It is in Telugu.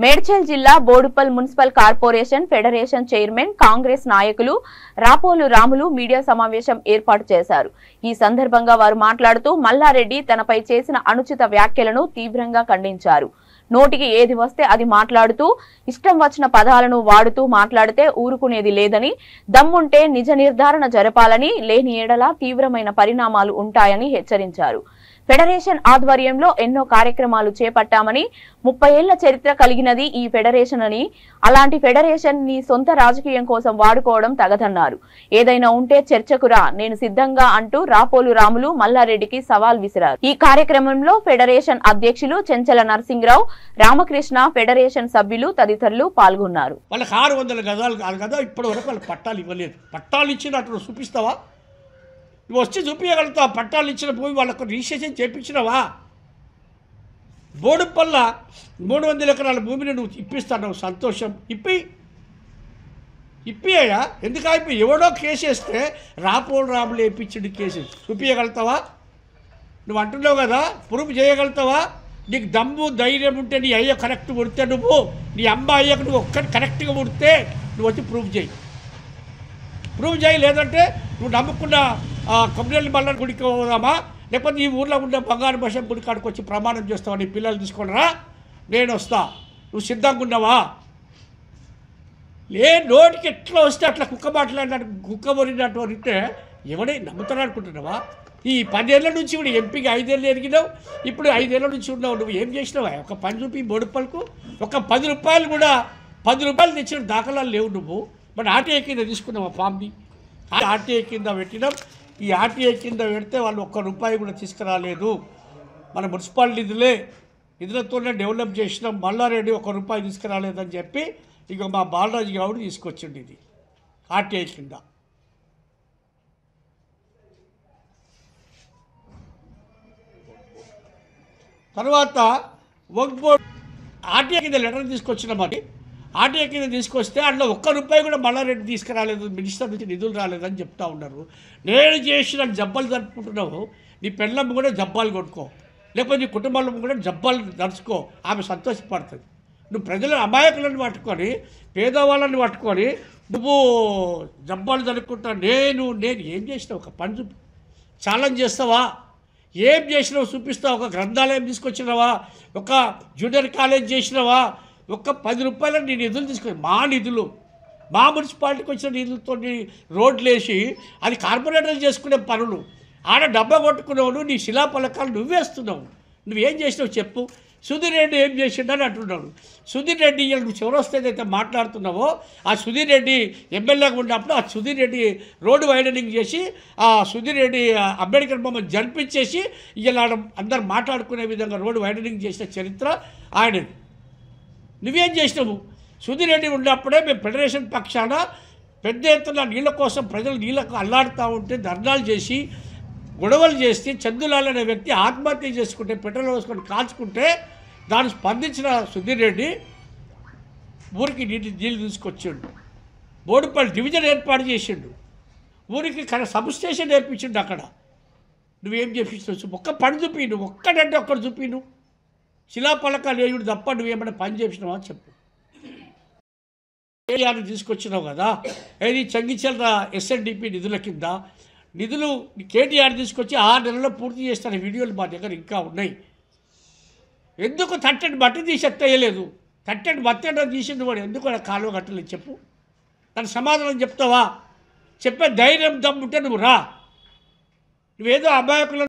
మేడ్చల్ జిల్లా Boduppal municipal corporation federation chairman Congress నాయకులు రాపోలు రాములు మీడియా సమావేశం ఏర్పాటు చేశారు। ఈ సందర్భంగా వారు మాట్లాడుతూ మల్లారెడ్డి తనపై చేసిన అనుచిత వ్యాఖ్యలను తీవ్రంగా ఖండించారు। నోటికి ఏది వస్తే అది మాట్లాడుతూ ఇష్టం వచ్చిన పదాలను వాడుతూ మాట్లాడితే ఊరుకునేది లేదని, దమ్ముంటే నిజ నిర్ధారణ జరపాలని, లేని ఎడల తీవ్రమైన పరిణామాలు ఉంటాయని హెచ్చరించారు। ఫెడరేషన్ ఆధ్వర్యంలో ఎన్నో కార్యక్రమాలు చేపట్టామని, 30 ఏళ్ల చరిత్ర కలిగినది ఈ ఫెడరేషన్ అని, అలాంటి ఫెడరేషన్ ని సొంత రాజకీయం కోసం వాడుకోవడం తగదన్నారు। ఏదైనా ఉంటే చర్చకురా, నేను సిద్ధంగా అంటూ రాపోలు రాములు మల్లారెడ్డికి సవాల్ విసిరారు। ఈ కార్యక్రమంలో ఫెడరేషన్ అధ్యక్షులు చెంచల నరసింగరావు, రామకృష్ణ, ఫెడరేషన్ సభ్యులు తదితరులు పాల్గొన్నారు। వాళ్ళకి 600 గజాలు కాదు కదా, ఇప్పటి వరకు వాళ్ళకి పట్టాలు ఇవ్వలేదు। పట్టాలు ఇచ్చినట్టు చూపిస్తావా? నువ్వు వచ్చి చూపించగలుగుతావు? పట్టాలు ఇచ్చిన భూమి వాళ్ళకు రిజిస్ట్రేషన్ చేయించినవా? బోడుపల్ల 300 ఎకరాల భూమిని నువ్వు ఇప్పిస్తావు, సంతోషం, ఇప్పియ్యా। ఎందుకు అయిపోయి ఎవడో కేసు వేస్తే రాపోలు రాములు వేయించిండు కేసు, చూపించగలుగుతావా? నువ్వు అంటున్నావు కదా, ప్రూఫ్ చేయగలుగుతావా? నీకు దమ్ము ధైర్యం ఉంటే నీ అయ్య కరెక్ట్ పుడితే, నువ్వు నీ అమ్మ అయ్యకు నువ్వు ఒక్కటి కరెక్ట్గా పుడితే నువ్వు వచ్చి ప్రూఫ్ చేయి, లేదంటే నువ్వు నమ్ముకున్న కొబ్బరి మల్ల గుడికి పోదామా, లేకపోతే ఈ ఊర్లో ఉన్న బంగారు భాష గుడి కాడికి వచ్చి ప్రమాణం చేస్తావా? నీ పిల్లలు తీసుకున్నారా? నేను వస్తా, నువ్వు సిద్ధంగా ఉన్నావా? నోటికి ఎట్లా వస్తే అట్లా కుక్క మాట్లాడినట్టు, కుక్క మొరినట్టు వరితే ఎవడే నమ్ముతాను అనుకుంటున్నావా? ఈ 10 ఏళ్ళ నుంచి ఇప్పుడు ఎంపీకి 5 ఏళ్ళు ఎరిగినావు, ఇప్పుడు 5 ఏళ్ళ నుంచి ఉన్నావు, నువ్వు ఏం చేసినావా? ఒక పని చూపి బోడుపల్కు ఒక 10 రూపాయలు కూడా 10 రూపాయలు తెచ్చిన దాఖలాలు లేవు నువ్వు। మరి ఆర్టీఐ కింద తీసుకున్నావా ఫామ్ని? ఆర్టీఐ కింద పెట్టినాం, ఈ ఆర్టీఐ కింద పెడితే వాళ్ళు 1 రూపాయి కూడా తీసుకురాలేదు। మన మున్సిపల్ నిధులతోనే డెవలప్ చేసినాం, మల్లారెడ్డి 1 రూపాయి తీసుకురాలేదని చెప్పి ఇక మా బాలరాజు గౌడ్ తీసుకొచ్చిండు ఇది ఆర్టీఐ కింద। తర్వాత వర్క్ బోర్డ్ ఆర్టీఐ కింద లెటర్ తీసుకొచ్చినామని, ఆర్టీఐ కింద తీసుకొస్తే అందులో 1 రూపాయి కూడా మల్లారెడ్డి తీసుకురాలేదు, మినిస్టర్ నుంచి నిధులు రాలేదని చెప్తా ఉన్నారు। నేను చేసిన జబ్బాలు జరుపుకుంటున్నావు, నీ పెళ్ళమ్మ కూడా జబ్బాలు కొట్టుకో, లేకపోతే నీ కుటుంబంలో కూడా జబ్బాలు నడుచుకో, ఆమె సంతోషపడుతుంది। నువ్వు ప్రజల అమాయకులను పట్టుకొని, పేదవాళ్ళని పట్టుకొని నువ్వు జబ్బాలు జరుపుకుంటా, నేను ఏం చేసినావు? ఒక పని చూపి ఛాలెంజ్ చేస్తావా? ఏం చేసినావు చూపిస్తావు? ఒక గ్రంథాలయం తీసుకొచ్చినావా? ఒక జూనియర్ కాలేజ్ చేసినావా? ఒక 10 రూపాయలు నీ నిధులు తీసుకొని, మా నిధులు, మా మున్సిపాలిటీకి వచ్చిన నిధులతో రోడ్లు వేసి అది కార్పొరేటర్లు చేసుకునే పనులు, ఆడ డబ్బా కొట్టుకున్నావు, నీ శిలాపలకాలు నువ్వేస్తున్నావు। నువ్వేం చేసినావు చెప్పు? సుధీర్ రెడ్డి ఏం చేసిండని అంటున్నాడు। సుధీర్ రెడ్డి నువ్వు చివరొస్తేదైతే మాట్లాడుతున్నావో, ఆ సుధీర్ రెడ్డి ఎమ్మెల్యేగా ఉన్నప్పుడు ఆ సుధీర్ రెడ్డి రోడ్డు వైడనింగ్ చేసి, ఆ సుధీర్ రెడ్డి అంబేద్కర్ బొమ్మను జరిపించేసి ఇలా అందరు మాట్లాడుకునే విధంగా రోడ్డు వైడనింగ్ చేసిన చరిత్ర ఆయనది। నువ్వేం చేసినావు? సుధీర్ రెడ్డి ఉన్నప్పుడే మేము ఫెడరేషన్ పక్షాన పెద్ద ఎత్తున నీళ్ళ కోసం ప్రజలు నీళ్ళకు అల్లాడుతూ ఉంటే ధర్నాలు చేసి గొడవలు చేస్తే, చందులాల్ అనే వ్యక్తి ఆత్మహత్య చేసుకుంటే, పెట్రోల్ వేసుకొని కాల్చుకుంటే దాన్ని స్పందించిన సుధీర్ రెడ్డి ఊరికి నీళ్ళు తీసుకొచ్చిండు, బోడుపల్లి డివిజన్ ఏర్పాటు చేసిండు, ఊరికి సబ్ స్టేషన్ నేర్పించిండు అక్కడ। నువ్వేం చేపించవచ్చు? ఒక్క పని చూపి, నువ్వు ఒక్కడంటే ఒక్కడు చూపి, నువ్వు శిలాపలకాలు వేయుడు తప్ప నువ్వేమైనా పని చేసినావా చెప్పు? కేటీఆర్ తీసుకొచ్చినావు కదా, ఏది చంగిచెల్ల ఎస్ఎన్డిపి నిధుల కింద నిధులు కేటీఆర్ తీసుకొచ్చి 6 నెలల్లో పూర్తి చేస్తున్న వీడియోలు మా దగ్గర ఇంకా ఉన్నాయి। ఎందుకు తట్టని బట్టి తీసి ఎత్తేయలేదు? తట్టని బట్టి తీసిండు వాడు, ఎందుకు కాలువ కట్టలేదు చెప్పు? దాని సమాధానం చెప్తావా? చెప్పే ధైర్యం దమ్ముంటే నువ్వు రా, నువ్వేదో అమాయకులను